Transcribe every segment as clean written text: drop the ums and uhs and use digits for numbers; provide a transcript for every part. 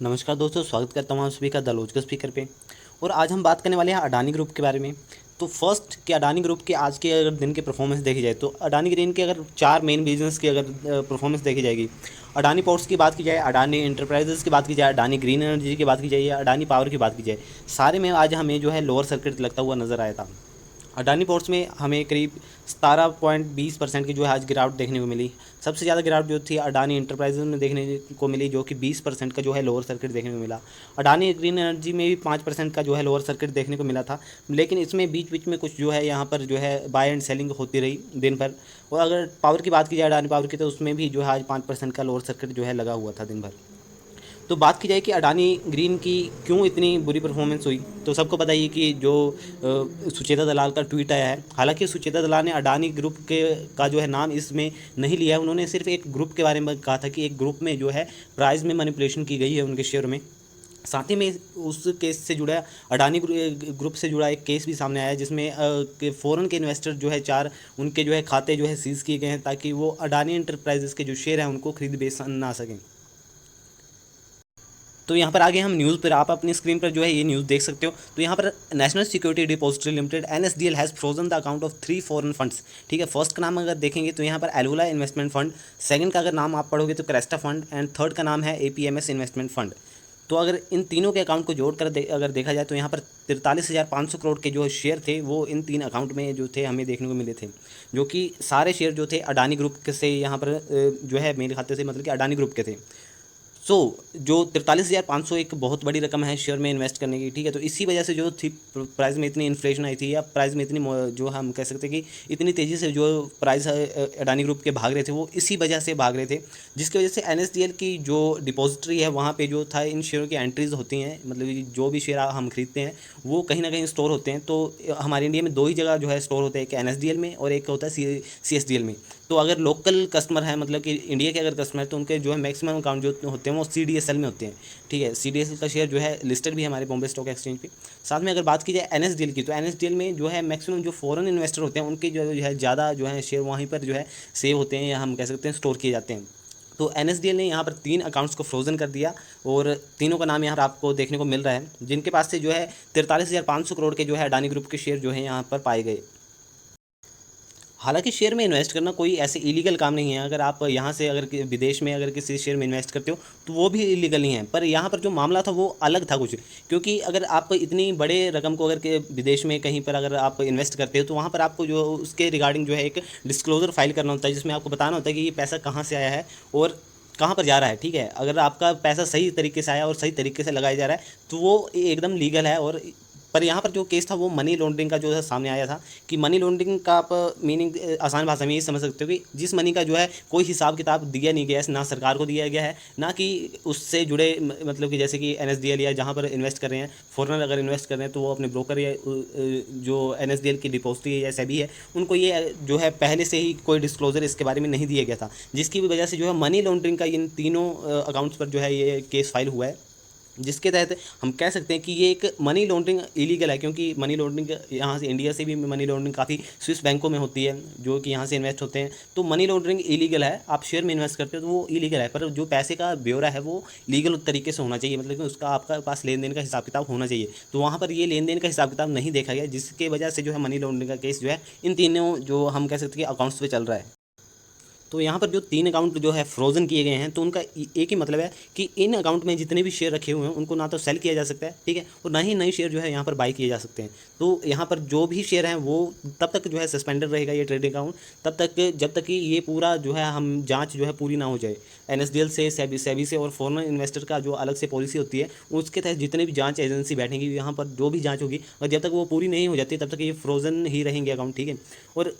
नमस्कार दोस्तों, स्वागत करता हूँ आप सभी का द लॉजिकल स्पीकर पे। और आज हम बात करने वाले हैं अडानी ग्रुप के बारे में। तो फर्स्ट कि अडानी ग्रुप के आज के अगर दिन के परफॉर्मेंस देखी जाए तो अडानी ग्रीन के अगर चार मेन बिजनेस की अगर परफॉर्मेंस देखी जाएगी, अडानी पोर्ट्स की बात की जाए, अडानी इंटरप्राइजेस की बात की जाए, अडानी ग्रीन एनर्जी की बात की जाए या अडानी पावर की बात की जाए, सारे में आज हमें जो है लोअर सर्किट लगता हुआ नज़र आया था। अडानी पोर्ट्स में हमें करीब 17.20% की जो है आज गिरावट देखने को मिली। सबसे ज़्यादा गिरावट जो थी अडानी इंटरप्राइजेज में देखने को मिली, जो कि 20% का जो है लोअर सर्किट देखने को मिला। अडानी ग्रीन एनर्जी में भी 5% का जो है लोअर सर्किट देखने को मिला था, लेकिन इसमें बीच बीच में कुछ जो है यहाँ पर जो है बाय एंड सेलिंग होती रही दिन भर। और अगर पावर की बात की जाए अडानी पावर की, तो उसमें भी जो है आज 5% का लोअर सर्किट जो है लगा हुआ था दिन भर। तो बात की जाए कि अडानी ग्रीन की क्यों इतनी बुरी परफॉर्मेंस हुई, तो सबको पता ही है कि जो सुचेता दलाल का ट्वीट आया है। हालांकि सुचेता दलाल ने अडानी ग्रुप के का जो है नाम इसमें नहीं लिया है, उन्होंने सिर्फ एक ग्रुप के बारे में कहा था कि एक ग्रुप में जो है प्राइस में मैनिपुलेशन की गई है उनके शेयर में। साथ ही में उस केस से जुड़ा अडानी ग्रुप से जुड़ा एक केस भी सामने आया है, जिसमें फ़ॉरेन के इन्वेस्टर जो है चार उनके जो है खाते जो है सीज़ किए गए हैं, ताकि वो अडानी इंटरप्राइजेस के जो शेयर हैं उनको खरीद बेच ना सकें। तो यहाँ पर आगे हम न्यूज़ पर आप अपनी स्क्रीन पर जो है ये न्यूज़ देख सकते हो। तो यहाँ पर national security depository limited NSDL has frozen the account of 3 foreign funds. ठीक है, फर्स्ट का नाम अगर देखेंगे तो यहाँ पर एलुला इन्वेस्टमेंट फंड, सेकंड का अगर नाम आप पढ़ोगे तो क्रेस्टा फंड, एंड थर्ड का नाम है APMS इन्वेस्टमेंट फंड। तो अगर इन तीनों के अकाउंट को जोड़कर अगर देखा जाए तो यहाँ पर 43,500 करोड़ के जो शेयर थे वो इन तीन अकाउंट में जो थे हमें देखने को मिले थे, जो कि सारे शेयर जो थे अडानी ग्रुप के से यहाँ पर जो है मेरे खाते से मतलब कि अडानी ग्रुप के थे। जो 43,500 एक बहुत बड़ी रकम है शेयर में इन्वेस्ट करने की। ठीक है, तो इसी वजह से जो थी प्राइस में इतनी इन्फ्लेशन आई थी, या प्राइस में इतनी जो हम कह सकते हैं कि इतनी तेज़ी से जो प्राइस अडानी ग्रुप के भाग रहे थे, वो इसी वजह से भाग रहे थे, जिसकी वजह से NSDL की जो डिपॉजिटरी है वहाँ पे जो था इन शेयरों की एंट्रीज होती हैं, मतलब कि जो भी शेयर हम खरीदते हैं वो कहीं ना कहीं स्टोर होते हैं। तो हमारे इंडिया में दो ही जगह जो है स्टोर होते हैं, एक NSDL में और एक होता है CSDL में। तो अगर लोकल कस्टमर है, मतलब कि इंडिया के अगर कस्टमर है, तो उनके जो है मैक्सिमम अकाउंट जो होते हैं वो CDSL में होते हैं। ठीक है, CDSL का शेयर जो है लिस्टेड भी है हमारे बॉम्बे स्टॉक एक्सचेंज पे। साथ में अगर बात की जाए NSDL की, तो NSDL में जो है मैक्सिमम जो फॉरेन इन्वेस्टर होते हैं उनके जो है ज़्यादा जो है शेयर वहीं पर जो है सेव होते हैं, या हम कह सकते हैं स्टोर किए जाते हैं। तो NSDL ने यहाँ पर 3 अकाउंट्स को फ्रोजन कर दिया, और तीनों का नाम यहाँ पर आपको देखने को मिल रहा है, जिनके पास से जो है 43,500 करोड़ के जो है अडानी ग्रुप के शेयर जो है यहाँ पर पाए गए। हालांकि शेयर में इन्वेस्ट करना कोई ऐसे इलीगल काम नहीं है। अगर आप यहाँ से अगर विदेश में अगर किसी शेयर में इन्वेस्ट करते हो तो वो भी इलीगल नहीं है, पर यहाँ पर जो मामला था वो अलग था कुछ। क्योंकि अगर आप इतनी बड़े रकम को अगर विदेश में कहीं पर अगर आप इन्वेस्ट करते हो, तो वहाँ पर आपको जो उसके रिगार्डिंग जो है एक डिस्क्लोजर फाइल करना होता है, जिसमें आपको बताना होता है कि ये पैसा कहाँ से आया है और कहाँ पर जा रहा है। ठीक है, अगर आपका पैसा सही तरीके से आया और सही तरीके से लगाया जा रहा है तो वो एकदम लीगल है। और पर यहाँ पर जो केस था वो मनी लॉन्ड्रिंग का जो है सामने आया था, कि मनी लॉन्ड्रिंग का आप मीनिंग आसान भाषा में ये समझ सकते हो कि जिस मनी का जो है कोई हिसाब किताब दिया नहीं गया है, ना सरकार को दिया गया है, ना कि उससे जुड़े मतलब कि जैसे कि NSDL या जहाँ पर इन्वेस्ट कर रहे हैं फॉरेनर अगर इन्वेस्ट कर रहे हैं, तो वो अपने ब्रोकर या जो NSDL की डिपॉजिटरी है या सेबी है, उनको ये जो है पहले से ही कोई डिस्क्लोजर इसके बारे में नहीं दिया गया था, जिसकी वजह से जो है मनी लॉन्ड्रिंग का इन तीनों अकाउंट्स पर जो है ये केस फाइल हुआ है, जिसके तहत हम कह सकते हैं कि ये एक मनी लॉन्ड्रिंग इलीगल है। क्योंकि मनी लॉन्ड्रिंग यहाँ से इंडिया से भी मनी लॉन्ड्रिंग काफ़ी स्विस बैंकों में होती है, जो कि यहाँ से इन्वेस्ट होते हैं। तो मनी लॉन्ड्रिंग इलीगल है, आप शेयर में इन्वेस्ट करते हो तो वो इलीगल है, पर जो पैसे का ब्यौरा है वो लीगल तरीके से होना चाहिए, मतलब कि उसका आपका पास लेन देन का हिसाब किताब होना चाहिए। तो वहाँ पर ये लेन देन का हिसाब किताब नहीं देखा गया, जिसकी वजह से जो है मनी लॉन्ड्रिंग का केस जो है इन तीनों जो हम कह सकते हैं कि अकाउंट्स पर चल रहा है। तो यहाँ पर जो 3 अकाउंट जो है फ्रोज़न किए गए हैं, तो उनका एक ही मतलब है कि इन अकाउंट में जितने भी शेयर रखे हुए हैं उनको ना तो सेल किया जा सकता है, ठीक है, और ना ही नए शेयर जो है यहाँ पर बाई किए जा सकते हैं। तो यहाँ पर जो भी शेयर हैं वो तब तक जो है सस्पेंडेड रहेगा ये ट्रेडिंग अकाउंट, तब तक जब तक कि ये पूरा जो है हम जाँच जो है पूरी ना हो जाए। NSDL से सेबी से और फॉरेन इन्वेस्टर का जो अलग से पॉलिसी होती है, उसके तहत जितने भी जाँच एजेंसी बैठेंगी यहाँ पर जो भी जाँच होगी, और जब तक वो पूरी नहीं हो जाती तब तक ये फ्रोज़न ही रहेंगे अकाउंट, ठीक है। और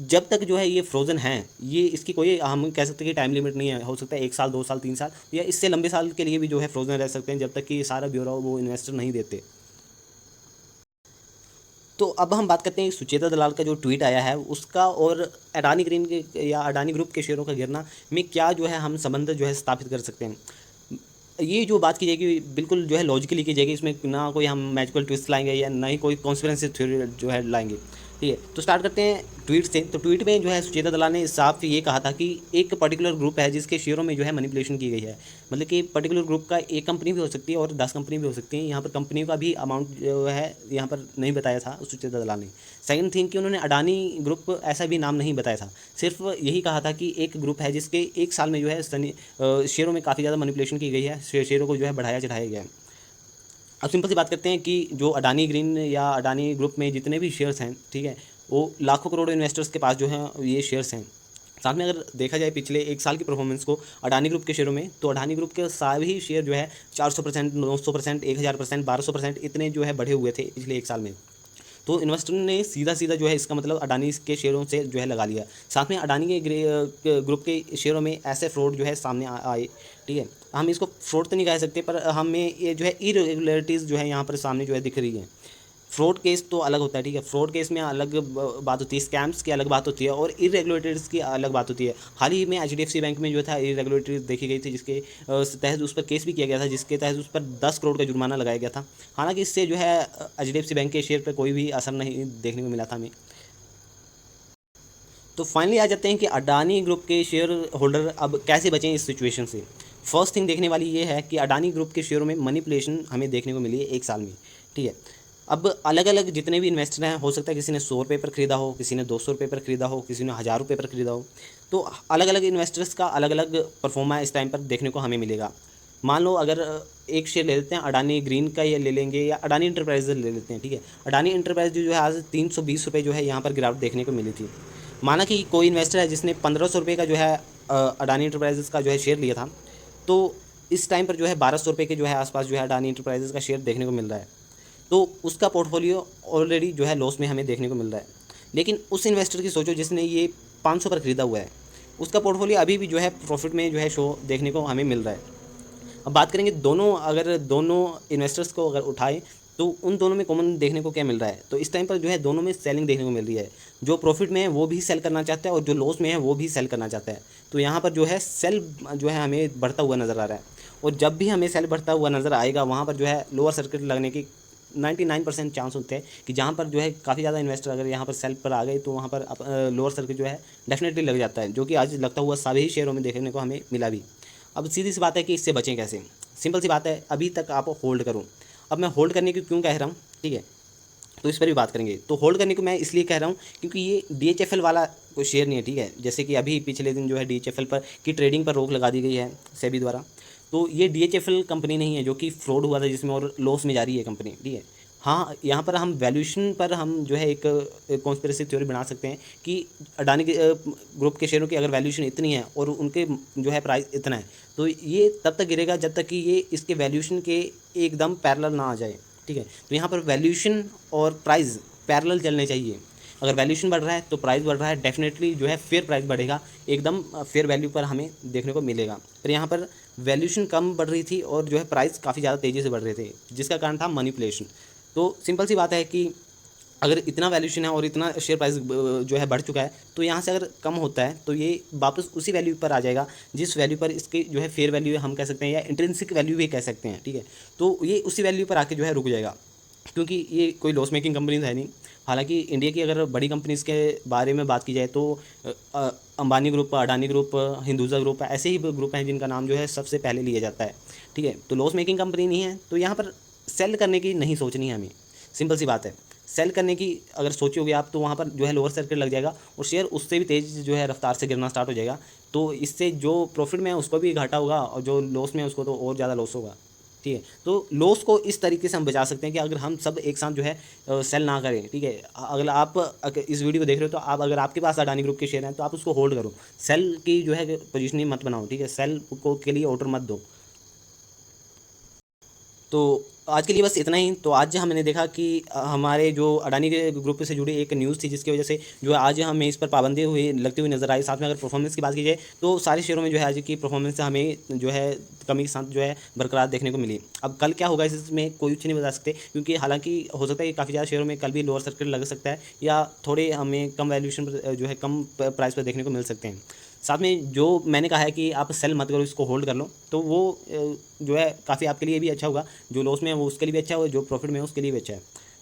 जब तक जो है ये फ्रोज़न हैं, ये इसकी कोई हम कह सकते हैं कि टाइम लिमिट नहीं है, हो सकता है 1 साल 2 साल 3 साल या इससे लंबे साल के लिए भी जो है फ्रोज़न रह सकते हैं, जब तक कि ये सारा ब्यौरा वो इन्वेस्टर नहीं देते। तो अब हम बात करते हैं सुचेता दलाल का जो ट्वीट आया है उसका, और अडानी ग्रीन के या अडानी ग्रुप के शेयरों का गिरना में क्या जो है हम संबंध जो है स्थापित कर सकते हैं। ये जो बात की जाएगी बिल्कुल जो है लॉजिकली की जाएगी, इसमें ना कोई हम मैजिकल ट्विस्ट लाएंगे या ना ही कोई कॉन्स्पिरेसी थ्योरी जो है लाएंगे। ठीक है, तो स्टार्ट करते हैं ट्वीट से। तो ट्वीट में जो है सुचेता दलाल ने साफ ये कहा था कि एक पर्टिकुलर ग्रुप है जिसके शेयरों में जो है मैनिपुलेशन की गई है। मतलब कि पर्टिकुलर ग्रुप का एक कंपनी भी हो सकती है और 10 कंपनी भी हो सकती है। यहाँ पर कंपनी का भी अमाउंट जो है यहाँ पर नहीं बताया था सुचेता दलाल ने। सेकंड थिंग कि उन्होंने अडानी ग्रुप ऐसा भी नाम नहीं बताया था, सिर्फ यही कहा था कि एक ग्रुप है जिसके एक साल में जो है शेयरों में काफ़ी ज़्यादा मैनिपुलेशन की गई है, शेयरों को जो है बढ़ाया चढ़ाया गया है। अब सिंपल सी बात करते हैं कि जो अडानी ग्रीन या अडानी ग्रुप में जितने भी शेयर्स हैं, ठीक है, वो लाखों करोड़ इन्वेस्टर्स के पास जो हैं ये शेयर्स हैं। साथ में अगर देखा जाए पिछले एक साल की परफॉर्मेंस को अडानी ग्रुप के शेयरों में, तो अडानी ग्रुप के सभी शेयर जो है 400%, 900%, 1000%, 1200% इतने जो है बढ़े हुए थे पिछले एक साल में। तो इन्वेस्टर ने सीधा सीधा जो है इसका मतलब अडानी के शेयरों से जो है लगा लिया। साथ में अडानी के ग्रुप के शेयरों में ऐसे फ्रॉड जो है सामने आए, ठीक है। हम इसको फ्रॉड तो नहीं कह सकते, पर हमें ये जो है इरेगुलरिटीज़ जो है यहाँ पर सामने जो है दिख रही है। फ्रॉड केस तो अलग होता है, ठीक है, फ्रॉड केस में अलग बात होती है, स्कैम्स की अलग बात होती है और इरेगुलेटरीज की अलग बात होती है। हाल ही में एचडीएफसी बैंक में जो था इरेगुलेटरीज देखी गई थी, जिसके तहत उस पर केस भी किया गया था, जिसके तहत उस पर 10 करोड़ का जुर्माना लगाया गया था। हालांकि इससे जो है एचडीएफसी बैंक के शेयर पर कोई भी असर नहीं देखने को मिला था हमें। तो फाइनली आ जाते हैं कि अडानी ग्रुप के शेयर होल्डर अब कैसे बचें इस सिचुएशन से। फर्स्ट थिंग देखने वाली ये है कि अडानी ग्रुप के शेयरों में मैनिपुलेशन हमें देखने को मिली है एक साल में, ठीक है। अब अलग अलग जितने भी इन्वेस्टर हैं, हो सकता है किसी ने 100 रुपये पर ख़रीदा हो, किसी ने 200 रुपये पर ख़रीदा हो, किसी ने 1000 रुपये पर ख़रीदा हो। तो अलग अलग इन्वेस्टर्स का अलग अलग परफॉर्मा इस टाइम पर देखने को हमें मिलेगा। मान लो अगर एक शेयर ले लेते हैं अडानी ग्रीन का, या ले लेंगे या अडानी इंटरप्राइजेज ले लेते हैं, ठीक है। अडानी इंटरप्राइज जो है आज 320 रुपये जो है यहाँ पर गिरावट देखने को मिली थी। माना कि कोई इन्वेस्टर है जिसने 1500 रुपये का जो है अडानी इंटरप्राइजेज़ का जो है शेयर लिया था, तो इस टाइम पर जो है 1200 रुपये के जो है आसपास जो है अडानी इंटरप्राइजेज़ का शेयर देखने को मिल रहा है। तो उसका पोर्टफोलियो ऑलरेडी जो है लॉस में हमें देखने को मिल रहा है। लेकिन उस इन्वेस्टर की सोचो जिसने ये 500 पर ख़रीदा हुआ है, उसका पोर्टफोलियो अभी भी जो है प्रॉफिट में जो है शो देखने को हमें मिल रहा है। अब बात करेंगे अगर दोनों इन्वेस्टर्स को अगर उठाएं, तो उन दोनों में कॉमन देखने को क्या मिल रहा है। तो इस टाइम पर जो है दोनों में सेलिंग देखने को मिल रही है। जो प्रॉफिट में है वो भी सेल करना चाहता है और जो लॉस में है वो भी सेल करना चाहता है। तो यहाँ पर जो है सेल जो है हमें बढ़ता हुआ नज़र आ रहा है। और जब भी हमें सेल बढ़ता हुआ नज़र आएगा, वहाँ पर जो है लोअर सर्किट लगने की 99% चांस होते हैं कि जहाँ पर जो है काफ़ी ज़्यादा इन्वेस्टर अगर यहाँ पर सेल पर आ गए, तो वहाँ पर लोअर सर्किट जो है डेफिनेटली लग जाता है, जो कि आज लगता हुआ सभी शेयरों में देखने को हमें मिला भी। अब सीधी सी बात है कि इससे बचें कैसे। सिंपल सी बात है, अभी तक आप होल्ड करूँ। अब मैं होल्ड करने की क्यों कह रहा हूँ, ठीक है, तो इस पर भी बात करेंगे। तो होल्ड करने को मैं इसलिए कह रहा हूँ क्योंकि ये DHFL वाला कोई शेयर नहीं है, ठीक है। जैसे कि अभी पिछले दिन जो है DHFL पर की ट्रेडिंग पर रोक लगा दी गई है सेबी द्वारा। तो ये DHFL कंपनी नहीं है जो कि फ्रॉड हुआ था, जिसमें और लॉस में जा रही है कंपनी, ठीक है। हाँ, यहाँ पर हम वैल्यूएशन पर हम जो है एक कॉन्स्पिरेसी थ्योरी बना सकते हैं कि अडानी के ग्रुप के शेयरों की अगर वैल्यूएशन इतनी है और उनके जो है प्राइस इतना है, तो ये तब तक गिरेगा जब तक कि ये इसके वैल्यूएशन के एकदम पैरेलल ना आ जाए, ठीक है। तो यहाँ पर वैल्यूएशन और प्राइस पैरेलल चलने चाहिए। अगर वैल्यूएशन बढ़ रहा है तो प्राइस बढ़ रहा है, डेफिनेटली जो है फेयर प्राइस बढ़ेगा, एकदम फेयर वैल्यू पर हमें देखने को मिलेगा। पर यहाँ पर वैल्यूएशन कम बढ़ रही थी और जो है प्राइस काफ़ी ज़्यादा तेज़ी से बढ़ रहे थे, जिसका कारण था मैनिपुलेशन। तो सिंपल सी बात है कि अगर इतना वैल्यूएशन है और इतना शेयर प्राइस जो है बढ़ चुका है, तो यहाँ से अगर कम होता है तो ये वापस उसी वैल्यू पर आ जाएगा जिस वैल्यू पर इसकी जो है फेयर वैल्यू हम कह सकते हैं, या इंट्रिंसिक वैल्यू भी कह सकते हैं, ठीक है। तो ये उसी वैल्यू पर आके जो है रुक जाएगा, क्योंकि ये कोई लॉस मेकिंग कंपनी है नहीं। हालांकि इंडिया की अगर बड़ी कंपनीज़ के बारे में बात की जाए तो Ambani group, Adani group, Hinduja group, ऐसे ही ग्रुप हैं जिनका नाम जो है सबसे पहले लिया जाता है, ठीक है। तो लॉस मेकिंग कंपनी नहीं है, तो यहाँ पर सेल करने की नहीं सोचनी है हमें। सिंपल सी बात है, सेल करने की अगर सोचोगे आप, तो वहाँ पर जो है लोअर सर्किट लग जाएगा और शेयर उससे भी तेज़ जो है रफ्तार से गिरना स्टार्ट हो जाएगा। तो इससे जो प्रॉफिट में है उसको भी घाटा होगा और जो लॉस में है उसको तो और ज़्यादा लॉस होगा, ठीक है। तो लॉस को इस तरीके से हम बचा सकते हैं कि अगर हम सब एक साथ जो है सेल ना करें, ठीक है। अगर इस वीडियो को देख रहे हो, तो आप अगर आपके पास अडानी ग्रुप के शेयर हैं तो आप उसको होल्ड करो, सेल की जो है पोजीशनिंग मत बनाओ, ठीक है। सेल को के लिए ऑर्डर मत दो। तो आज के लिए बस इतना ही। तो आज हमने देखा कि हमारे जो अडानी के ग्रुप से जुड़ी एक न्यूज़ थी, जिसकी वजह से जो है आज हमें इस पर पाबंदी हुई लगती हुई नज़र आई। साथ में अगर परफॉर्मेंस की बात की जाए तो सारे शेयरों में जो है आज की परफॉर्मेंस से हमें जो है कमी के साथ जो है बरकरार देखने को मिली। अब कल क्या होगा इसमें कोई कुछ नहीं बता सकते, क्योंकि हालांकि हो सकता है कि काफ़ी ज़्यादा शेयरों में कल भी लोअर सर्किट लग सकता है, या थोड़े हमें कम वैल्यूएशन पर जो है कम प्राइस पर देखने को मिल सकते हैं। साथ में जो मैंने कहा है कि आप सेल मत करो, इसको होल्ड कर लो, तो वो जो है काफ़ी आपके लिए भी अच्छा होगा। जो लॉस में है वो उसके लिए भी अच्छा है और जो प्रॉफिट में है उसके लिए भी अच्छा है।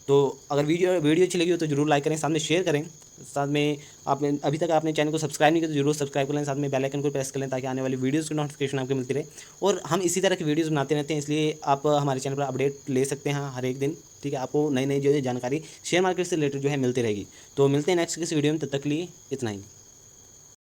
तो अगर वीडियो अच्छी लगी हो तो जरूर लाइक करें, साथ में शेयर करें, साथ में आपने अभी तक आपने चैनल को सब्सक्राइब नहीं किया तो जरूर सब्सक्राइब कर लें, साथ में बेल आइकन को प्रेस कर लें ताकि आने वाली वीडियोज़ की नोटिफिकेशन आपको मिलती रहे। और हम इसी तरह की वीडियोज़ बनाते रहते हैं, इसलिए आप हमारे चैनल पर अपडेट ले सकते हैं हर एक दिन, ठीक है। आपको नई नई जो है जानकारी शेयर मार्केट से रिलेटेड जो है मिलती रहेगी। तो मिलते हैं नेक्स्ट किसी वीडियो में, तब तक के लिए इतना ही।